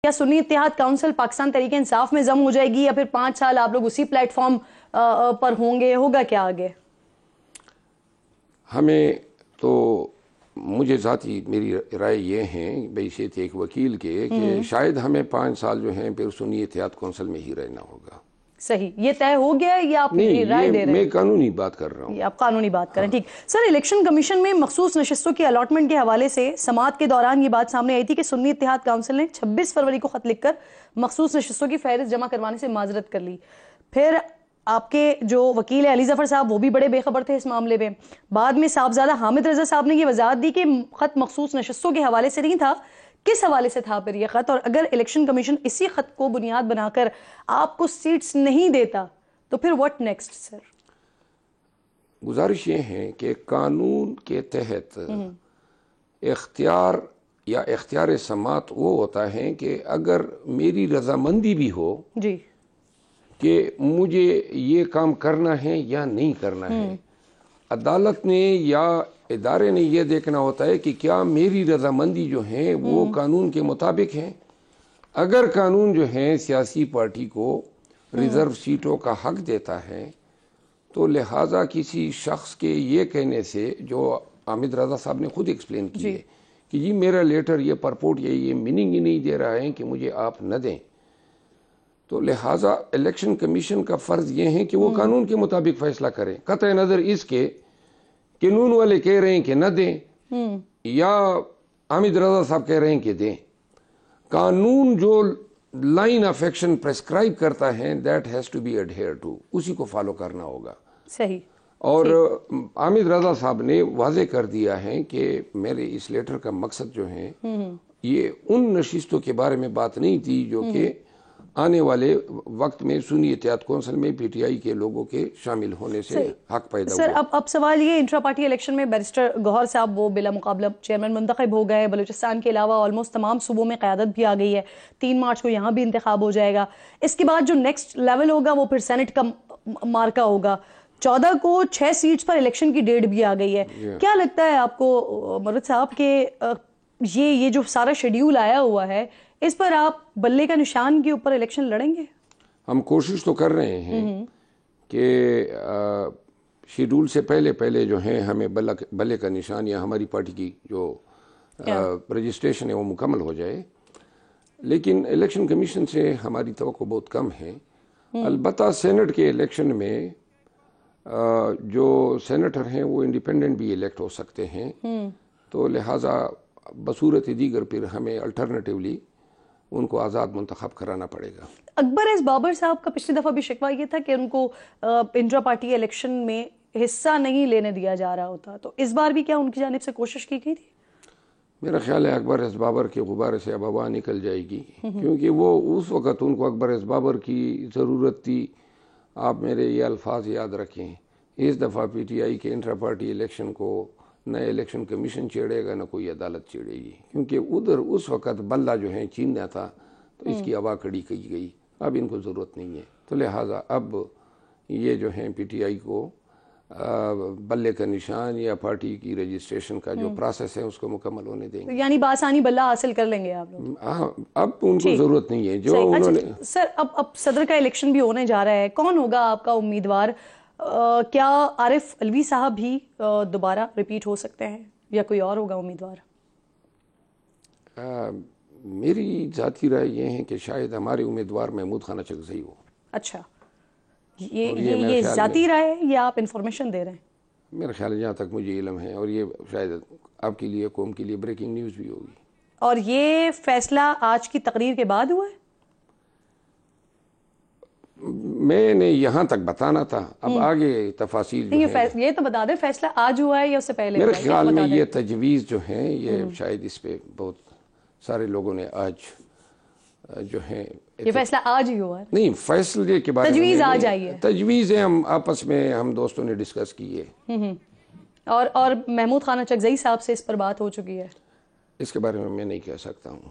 یا سنی اتحاد کونسل پاکستان تحریک انصاف میں ضم ہو جائے گی، یا پھر 5 سال آپ لوگ اسی پلیٹ فارم پر ہوں گے؟ ہوگا کیا آگے؟ ہمیں تو مجھے ذاتی میری رائے یہ ہے بحیثیت ایک وکیل کے کہ شاید ہمیں 5 سال جو ہیں پھر سنی اتحاد کونسل میں ہی رہنا ہوگا۔ صحیح، یہ طے ہو گیا ہے یا آپ نہیں، رائے دے رہے ہیں؟ میں قانونی بات کر رہا ہوں۔ آپ قانونی بات کریں، ٹھیک۔ سر، الیکشن کمیشن میں مخصوص نشستوں کی الاٹمنٹ کے حوالے سے سماعت کے دوران یہ بات سامنے آئی تھی کہ سنی اتحاد کونسل نے 26 فروری کو خط لکھ کر مخصوص نشستوں کی فہرست جمع کروانے سے معذرت کر لی۔ پھر آپ کے جو وکیل علی ظفر صاحب وہ بھی بڑے بے خبر تھے اس معاملے میں۔ بعد میں صاحبزادہ حامد رضا صاحب نے یہ وضاحت دی کہ خط مخصوص نشستوں کے حوالے سے نہیں تھا۔ کس حوالے سے تھا پھر یہ خط؟ اور اگر الیکشن کمیشن اسی خط کو بنیاد بنا کر آپ کو سیٹس نہیں دیتا تو پھر واٹ نیکسٹ سر؟ گزارش یہ ہے کہ قانون کے تحت اختیار یا اختیار سماعت وہ ہوتا ہے کہ اگر میری رضامندی بھی ہو جی کہ مجھے یہ کام کرنا ہے یا نہیں کرنا ہے، عدالت نے یا ادارے نے یہ دیکھنا ہوتا ہے کہ کیا میری رضامندی جو ہے وہ قانون کے مطابق ہے۔ اگر قانون جو ہے سیاسی پارٹی کو ریزرو سیٹوں کا حق دیتا ہے تو لہٰذا کسی شخص کے یہ کہنے سے، جو حامد رضا صاحب نے خود ایکسپلین کی ہے کہ جی میرا لیٹر یہ پرپورٹ یہ میننگ ہی نہیں دے رہا ہے کہ مجھے آپ نہ دیں، تو لہٰذا الیکشن کمیشن کا فرض یہ ہے کہ وہ قانون کے مطابق فیصلہ کریں، قطع نظر اس کے کہ نون والے کہہ رہے ہیں کہ نہ دیں یا حامد رضا صاحب کہہ رہے ہیں کہ دیں۔ قانون جو لائن آف ایکشن پریسکرائب کرتا ہے that has to be adhered to, اسی کو فالو کرنا ہوگا۔ صحیح۔ اور حامد رضا صاحب نے واضح کر دیا ہے کہ میرے اس لیٹر کا مقصد جو ہے یہ ان نشستوں کے بارے میں بات نہیں تھی جو کہ آنے والے وقت میں سنی اتحاد کونسل میں پی ٹی آئی کے لوگوں کے شامل ہونے سے حق پیدا ہوا۔ سر، اب سوال یہ، انٹرا پارٹی الیکشن میں بیرسٹر گوہر صاحب وہ بلا مقابلہ چیئرمین منتخب ہو گئے، بلوچستان کے علاوہ آلموسٹ تمام صوبوں میں قیادت بھی آ گئی ہے، 3 مارچ کو یہاں بھی انتخاب ہو جائے گا۔ اس کے بعد جو نیکسٹ لیول ہوگا وہ پھر سینٹ کا مارکا ہوگا۔ 14 کو 6 سیٹس پر الیکشن کی ڈیٹ بھی آ گئی ہے۔ کیا لگتا ہے آپ کو مرد صاحب کہ یہ جو سارا شیڈیول آیا ہوا ہے اس پر آپ بلے کا نشان کے اوپر الیکشن لڑیں گے؟ ہم کوشش تو کر رہے ہیں کہ شیڈول سے پہلے جو ہیں ہمیں بلے کا نشان یا ہماری پارٹی کی جو رجسٹریشن ہے وہ مکمل ہو جائے، لیکن الیکشن کمیشن سے ہماری توقع بہت کم ہے۔ البتہ سینٹ کے الیکشن میں جو سینیٹر ہیں وہ انڈیپینڈنٹ بھی الیکٹ ہو سکتے ہیں، تو لہٰذا بصورت دیگر پھر ہمیں الٹرنیٹیولی ان کو آزاد منتخب کرانا پڑے گا۔ اکبر ایس بابر صاحب کا پچھلی دفعہ بھی شکوہ یہ تھا کہ ان کو انٹرا پارٹی الیکشن میں حصہ نہیں لینے دیا جا رہا ہوتا، تو اس بار بھی کیا ان کی جانب سے کوشش کی گئی تھی؟ میرا خیال ہے اکبر ایس بابر کے غبارے سے اب ہوا نکل جائے گی، کیونکہ وہ اس وقت ان کو اکبر ایس بابر کی ضرورت تھی۔ آپ میرے یہ الفاظ یاد رکھیں، اس دفعہ پی ٹی آئی کے انٹرا پارٹی الیکشن کو نہ الیکشن کمیشن چھیڑے گا نہ کوئی عدالت چھیڑے گی، کیونکہ ادھر اس وقت بلہ جو ہے چھیننا تھا تو اس کی ہوا کڑی کی گئی، اب ان کو ضرورت نہیں ہے، تو لہٰذا اب یہ جو ہیں پی ٹی آئی کو بلے کا نشان یا پارٹی کی رجسٹریشن کا جو پروسیس ہے اس کو مکمل ہونے دیں گے۔ یعنی بآسانی بلہ حاصل کر لیں گے آپ لوگ؟ ہاں، اب ان کو ضرورت نہیں ہے جو انہوں نے۔ سر، اب صدر کا الیکشن بھی ہونے جا رہا ہے، کون ہوگا آپ کا امیدوار؟ کیا عارف علوی صاحب بھی دوبارہ ریپیٹ ہو سکتے ہیں یا کوئی اور ہوگا امیدوار؟ میری ذاتی رائے یہ ہے کہ شاید ہمارے امیدوار محمود خان اچکزئی ہو۔ اچھا، یہ ذاتی رائے ہے یا آپ انفارمیشن دے رہے ہیں؟ میرا خیال ہے جہاں تک مجھے علم ہے، اور یہ شاید آپ کے لیے قوم کے لیے بریکنگ نیوز بھی ہوگی۔ اور یہ فیصلہ آج کی تقریر کے بعد ہوا ہے؟ میں نے یہاں تک بتانا تھا، اب آگے تفاصیل جو ہے یہ تو بتا دیں فیصلہ آج ہوا ہے یا اس سے پہلے؟ میرے خیال میں یہ تجویز جو ہیں یہ شاید اس پہ بہت سارے لوگوں نے آج جو ہے یہ فیصلہ آج ہی ہوا ہے؟ نہیں، فیصلے کے بارے میں تجویز آج آئی ہے؟ تجویزیں ہم آپس میں ہم دوستوں نے ڈسکس کی ہے، اور محمود خان اچکزئی صاحب سے اس پر بات ہو چکی ہے؟ اس کے بارے میں نہیں کہہ سکتا ہوں۔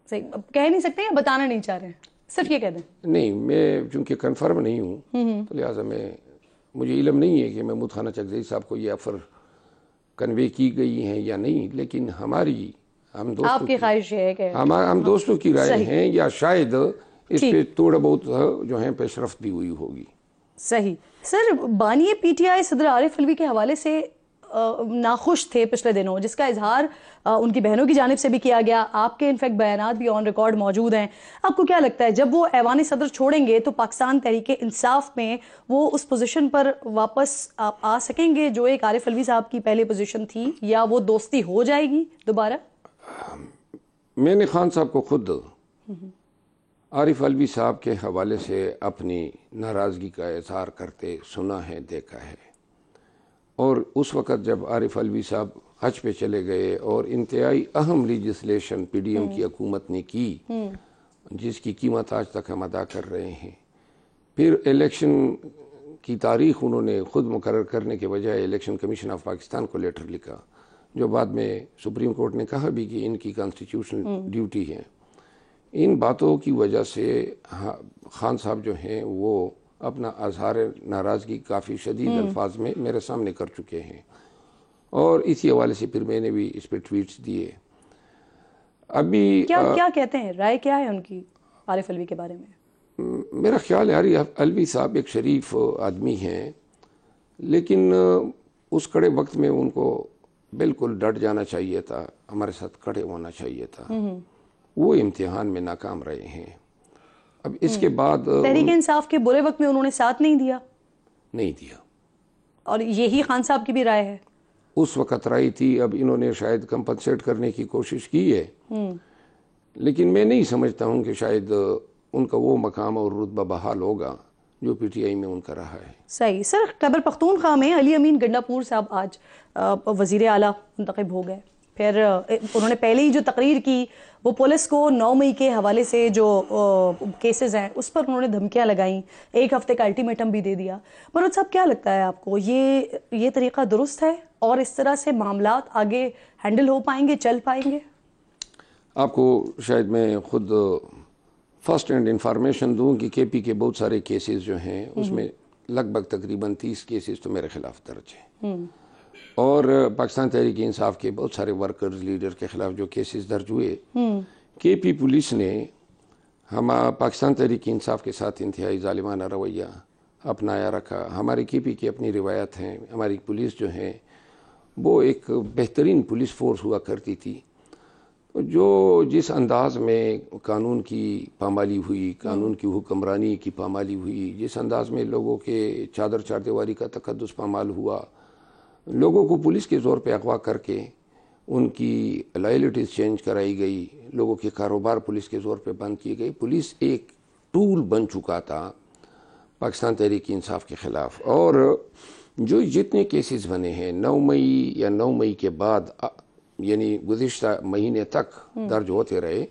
صحیح، کہہ نہیں سکتے یا بتانا نہیں چاہ رہے ہیں؟ صرف یہ کہہ دیں۔ نہیں، میں چونکہ کنفرم نہیں ہوں تو لہٰذا مجھے علم نہیں ہے کہ محمود خان اچکزئی صاحب کو یہ آفر کنوے کی گئی ہیں یا نہیں، لیکن ہماری ہم آپ کی خواہش یہ ہے کہ ہم دوستوں کی رائے ہیں، یا شاید اس پہ تھوڑا بہت جو ہے پیش رفت بھی ہوئی ہوگی. صحیح. سر، بانی پی ٹی آئی صدر عارف علوی کے حوالے سے ناخوش تھے پچھلے دنوں، جس کا اظہار ان کی بہنوں کی جانب سے بھی کیا گیا. آپ کے انفیکٹ بیانات بھی آن ریکارڈ موجود ہیں. آپ کو کیا لگتا ہے جب وہ ایوان صدر چھوڑیں گے تو پاکستان تحریک انصاف میں وہ اس پوزیشن پر واپس آ سکیں گے جو ایک عارف علوی صاحب کی پہلے پوزیشن تھی، یا وہ دوستی ہو جائے گی دوبارہ؟ میں نے خان صاحب کو خود عارف علوی صاحب کے حوالے سے اپنی ناراضگی کا اظہار کرتے سنا ہے، دیکھا ہے. اور اس وقت جب عارف علوی صاحب حج پہ چلے گئے اور انتہائی اہم لیجسلیشن پی ڈی ایم کی حکومت نے کی، جس کی قیمت آج تک ہم ادا کر رہے ہیں، پھر الیکشن کی تاریخ انہوں نے خود مقرر کرنے کے بجائے الیکشن کمیشن آف پاکستان کو لیٹر لکھا، جو بعد میں سپریم کورٹ نے کہا بھی کہ ان کی کانسٹیٹیوشنل ڈیوٹی ہے. ان باتوں کی وجہ سے خان صاحب جو ہیں وہ اپنا اظہار ناراضگی کافی شدید الفاظ میں میرے سامنے کر چکے ہیں، اور اسی حوالے سے پھر میں نے بھی اس پہ ٹویٹس دیے. ابھی کیا کہتے ہیں، رائے کیا ہے ان کی عارف علوی کے بارے میں؟ میرا خیال ہے عارف علوی صاحب ایک شریف آدمی ہیں، لیکن اس کڑے وقت میں ان کو بالکل ڈٹ جانا چاہیے تھا، ہمارے ساتھ کھڑے ہونا چاہیے تھا. وہ امتحان میں ناکام رہے ہیں. اب اس کے بعد تحریک انصاف کے برے وقت میں انہوں نے ساتھ نہیں دیا، اور یہی خان صاحب کی بھی رائے ہے. اس وقت رائے تھی. اب انہوں نے شاید کمپنسیٹ کرنے کی کوشش کی ہے، لیکن میں نہیں سمجھتا ہوں کہ شاید ان کا وہ مقام اور رتبہ بحال ہوگا جو پی ٹی آئی میں ان کا رہا ہے. صحیح. سر، خیبر پختونخوا میں علی امین گنڈاپور صاحب آج وزیر اعلیٰ منتخب ہو گئے. پھر انہوں نے پہلے ہی جو تقریر کی وہ پولیس کو 9 مئی کے حوالے سے جو کیسز ہیں اس پر انہوں نے دھمکیاں لگائیں، 1 ہفتے کا الٹیمیٹم بھی دے دیا. منوج صاحب، کیا لگتا ہے آپ کو یہ طریقہ درست ہے، اور اس طرح سے معاملات آگے ہینڈل ہو پائیں گے، چل پائیں گے؟ آپ کو شاید میں خود فرسٹ ہینڈ انفارمیشن دوں کہ کے پی کے بہت سارے کیسز جو ہیں اس میں لگ بھگ تقریباً 30 کیسز تو میرے خلاف درج ہیں، اور پاکستان تحریک انصاف کے بہت سارے ورکرز لیڈر کے خلاف جو کیسز درج ہوئے. کے پی پولیس نے پاکستان تحریک انصاف کے ساتھ انتہائی ظالمانہ رویہ اپنایا رکھا. ہمارے کے پی کی اپنی روایت ہیں. ہماری پولیس جو ہیں وہ ایک بہترین پولیس فورس ہوا کرتی تھی. جو جس انداز میں قانون کی پامالی ہوئی، قانون کی حکمرانی کی پامالی ہوئی، جس انداز میں لوگوں کے چادر چار دیواری کا تقدس پامال ہوا، لوگوں کو پولیس کے زور پہ اغوا کر کے ان کی لائلٹیز چینج کرائی گئی، لوگوں کے کاروبار پولیس کے زور پہ بند کیے گئے. پولیس ایک ٹول بن چکا تھا پاکستان تحریک انصاف کے خلاف. اور جو جتنے کیسز بنے ہیں 9 مئی یا 9 مئی کے بعد، یعنی گزشتہ مہینے تک درج ہوتے رہے.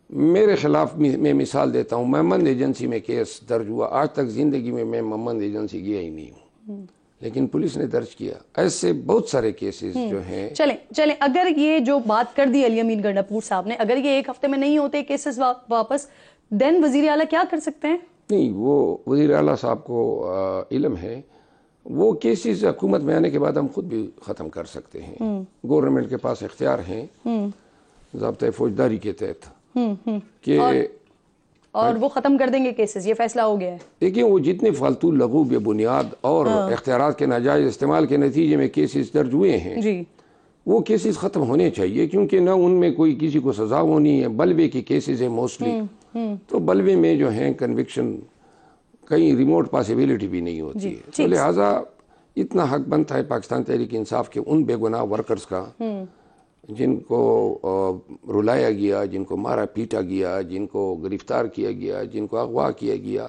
میرے خلاف میں مثال دیتا ہوں، محمد ایجنسی میں کیس درج ہوا. آج تک زندگی میں محمد ایجنسی گیا ہی نہیں ہوں، لیکن پولیس نے درج کیا. ایسے بہت سارے کیسز جو ہیں. چلیں اگر یہ جو بات کر دی علی امین گنڈاپور صاحب نے، اگر یہ 1 ہفتے میں نہیں ہوتے کیسز واپس، دین وزیر اعلیٰ کیا کر سکتے ہیں؟ نہیں، وہ وزیر اعلیٰ صاحب کو علم ہے. وہ کیسز حکومت میں آنے کے بعد ہم خود بھی ختم کر سکتے ہیں. گورنمنٹ کے پاس اختیار ہیں ضابطۂ فوجداری کے تحت کہ اور وہ ختم کر دیں گے کیسز. یہ فیصلہ ہو گیا ہے. دیکھیں، وہ جتنے فالتو لغو بے بنیاد اور اختیارات کے ناجائز استعمال کے نتیجے میں کیسز درج ہوئے ہیں، وہ کیسز ختم ہونے چاہیے، کیونکہ نہ ان میں کوئی کسی کو سزا ہونی ہے. بلوے کے کیسز ہیں موسٹلی، تو بلوے میں جو ہیں کنوکشن کہیں ریموٹ پاسیبلٹی بھی نہیں ہوتی ہے. تو لہٰذا اتنا حق بنتا ہے پاکستان تحریک انصاف کے ان بے گناہ ورکرز کا جن کو رلایا گیا، جن کو مارا پیٹا گیا، جن کو گرفتار کیا گیا، جن کو اغوا کیا گیا،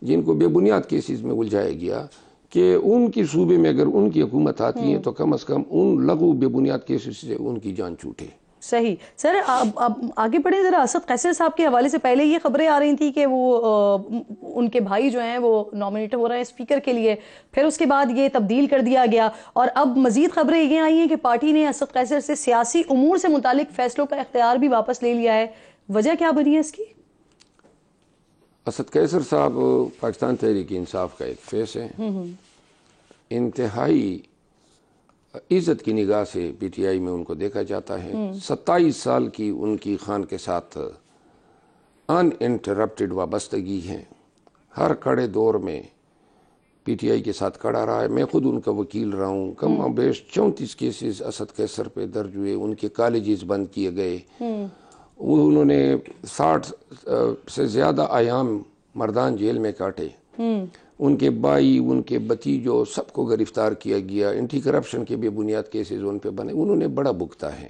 جن کو بے بنیاد کیسز میں الجھایا گیا، کہ ان کی صوبے میں اگر ان کی حکومت آتی ہے تو کم از کم ان لغو بے بنیاد کیسز سے ان کی جان چھوٹے. صحیح. سر، اب آگے بڑھیں ذرا. اسد قیصر صاحب کے حوالے سے پہلے یہ خبریں آ رہی تھیں کہ وہ ان کے بھائی جو ہیں وہ نامنیٹ ہو رہے ہیں اسپیکر کے لیے، پھر اس کے بعد یہ تبدیل کر دیا گیا، اور اب مزید خبریں یہ آئی ہیں کہ پارٹی نے اسد قیصر سے سیاسی امور سے متعلق فیصلوں کا اختیار بھی واپس لے لیا ہے. وجہ کیا بنی ہے اس کی؟ اسد قیصر صاحب پاکستان تحریک انصاف کا ایک فیس ہے، انتہائی عزت کی نگاہ سے پی ٹی آئی میں ان کو دیکھا جاتا ہے. 27 سال کی ان کی خان کے ساتھ ان انٹرپٹڈ وابستگی ہے. ہر کڑے دور میں پی ٹی آئی کے ساتھ کھڑا رہا ہے. میں خود ان کا وکیل رہا ہوں. کم و بیش 34 کیسز اسد قیصر پہ درج ہوئے. ان کے کالجز بند کیے گئے. انہوں نے 60 سے زیادہ ایام مردان جیل میں کاٹے. ان کے بھائی، ان کے بھتیجوں، سب کو گرفتار کیا گیا. اینٹی کرپشن کے بھی بنیاد کیسز ان پہ بنے. انہوں نے بڑا بھگتا ہے.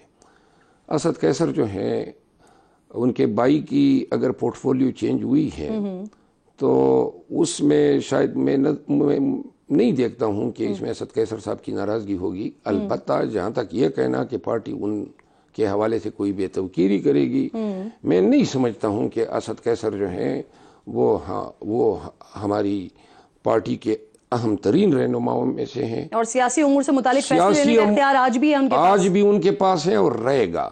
اسد قیصر جو ہیں، ان کے بھائی کی اگر پورٹ فولیو چینج ہوئی ہے تو اس میں شاید میں نہیں دیکھتا ہوں کہ اس میں اسد قیصر صاحب کی ناراضگی ہوگی. البتہ جہاں تک یہ کہنا کہ پارٹی ان کے حوالے سے کوئی بے توقیری کرے گی، میں نہیں سمجھتا ہوں کہ اسد قیصر جو ہیں وہ ہماری پارٹی کے اہم ترین رہنماؤں میں سے ہیں. اور سیاسی امور سے متعلق فیصلے لینے کا اختیار آج بھی ہے ان کے پاس. آج بھی ان کے پاس ہے اور رہے گا.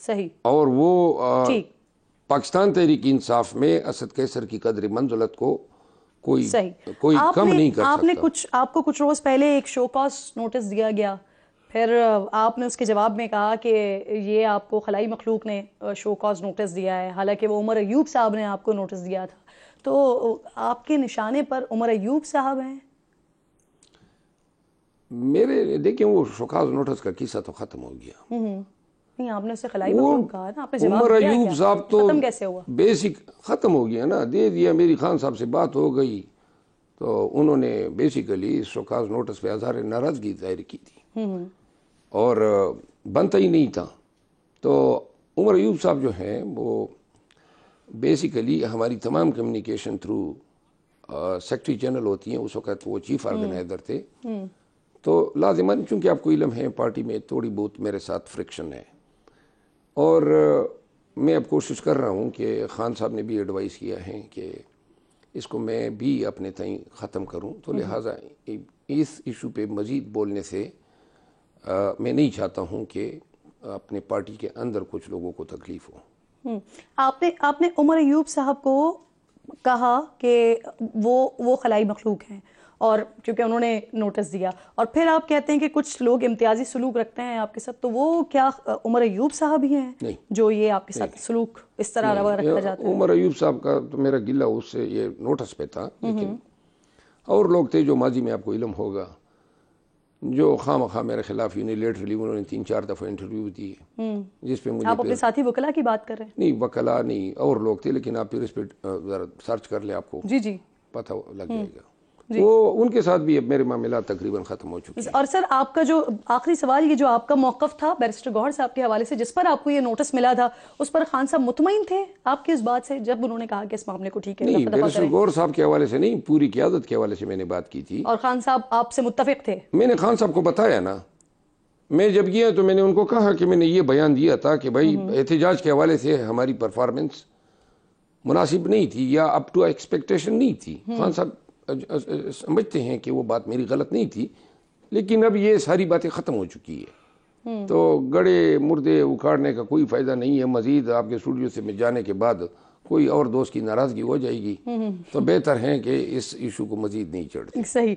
صحیح. اور وہ ٹھیک. پاکستان تحریک انصاف میں اسد قیصر کی قدر منزلت کو کوئی کم نہیں کر سکتا. آپ کو کچھ روز پہلے ایک شو کاز نوٹس دیا گیا، پھر آپ نے اس کے جواب میں کہا کہ یہ آپ کو خلائی مخلوق نے شو کاز نوٹس دیا ہے، حالانکہ وہ عمر ایوب صاحب نے آپ کو نوٹس دیا تھا. تو آپ کے نشانے پر عمر ایوب صاحب ہیں؟ میرے دیکھیں وہ شو کاز نوٹس کا قصہ تو ختم ہو گیا. نہیں، آپ نے اسے خلائی مخلوق کہا نا، آپ نے جواب عمر دیا ایوب صاحب تو ختم کیسے ہوا؟ بیسک ختم ہو گیا نا، دے دیا. میری خان صاحب سے بات ہو گئی تو انہوں نے بیسیکلی شو کاز نوٹس پہ اظہار ناراضگی ظاہر کی تھی اور بنتا ہی نہیں تھا. تو عمر ایوب صاحب جو ہیں وہ بیسیکلی ہماری تمام کمیونیکیشن تھرو سیکرٹری جنرل ہوتی ہیں. اس وقت وہ چیف آرگنائزر تھے. تو لازماً چونکہ آپ کو علم ہے پارٹی میں تھوڑی بہت میرے ساتھ فرکشن ہے، اور میں اب کوشش کر رہا ہوں کہ خان صاحب نے بھی ایڈوائز کیا ہے کہ اس کو میں بھی اپنے تئیں ختم کروں. تو لہٰذا اس ایشو پہ مزید بولنے سے میں نہیں چاہتا ہوں کہ اپنے پارٹی کے اندر کچھ لوگوں کو تکلیف ہو. آپ نے عمر ایوب صاحب کو کہا کہ وہ خلائی مخلوق ہیں، اور کیونکہ انہوں نے نوٹس دیا، اور پھر آپ کہتے ہیں کہ کچھ لوگ امتیازی سلوک رکھتے ہیں آپ کے ساتھ. تو وہ کیا عمر ایوب صاحب ہی ہیں جو یہ آپ کے ساتھ سلوک اس طرح روا رکھا جاتا ہے؟ عمر ایوب صاحب کا تو میرا گلہ اس سے یہ نوٹس پہ تھا، لیکن اور لوگ تھے جو ماضی میں آپ کو علم ہوگا جو خواہ مخواہ میرے خلاف یونیلیٹرلی انہوں نے 3-4 دفعہ انٹرویو دیے، جس پہ مجھے آپ اپنے ساتھی وکلا کی بات کر رہے ہیں؟ نہیں، وکلا نہیں، اور لوگ تھے، لیکن آپ پھر اس پہ ذرا سرچ کر لیں، آپ کو جی پتہ لگ جائے گا. وہ ان کے ساتھ بھی اب میرے معاملات تقریباً ختم ہو چکے ہیں. اور سر، آپ کا جو آخری سوال، یہ جو آپ کا موقف تھا بیرسٹر گوہر صاحب کے حوالے سے جس پر آپ کو یہ نوٹس ملا تھا، اس پر خان صاحب مطمئن تھے آپ کی اس بات سے جب انہوں نے کہا کہ اس معاملے کو ٹھیک ہے؟ نہیں، بیرسٹر گوہر صاحب کے حوالے سے نہیں، پوری قیادت کے حوالے سے میں نے بات کی تھی. اور خان صاحب آپ سے متفق تھے؟ میں نے خان صاحب کو بتایا نا، میں جب گیا تو میں نے ان کو کہا کہ میں نے یہ بیان دیا تھا کہ بھائی احتجاج کے حوالے سے ہماری پرفارمنس مناسب نہیں تھی یا اپ ٹو ایکسپیکٹیشن نہیں تھی. خان صاحب سمجھتے ہیں کہ وہ بات میری غلط نہیں تھی، لیکن اب یہ ساری باتیں ختم ہو چکی ہے، تو گڑے مردے اکھاڑنے کا کوئی فائدہ نہیں ہے. مزید آپ کے اسٹوڈیو سے میں جانے کے بعد کوئی اور دوست کی ناراضگی ہو جائے گی، تو بہتر ہے کہ اس ایشو کو مزید نہیں چڑھتے. صحیح.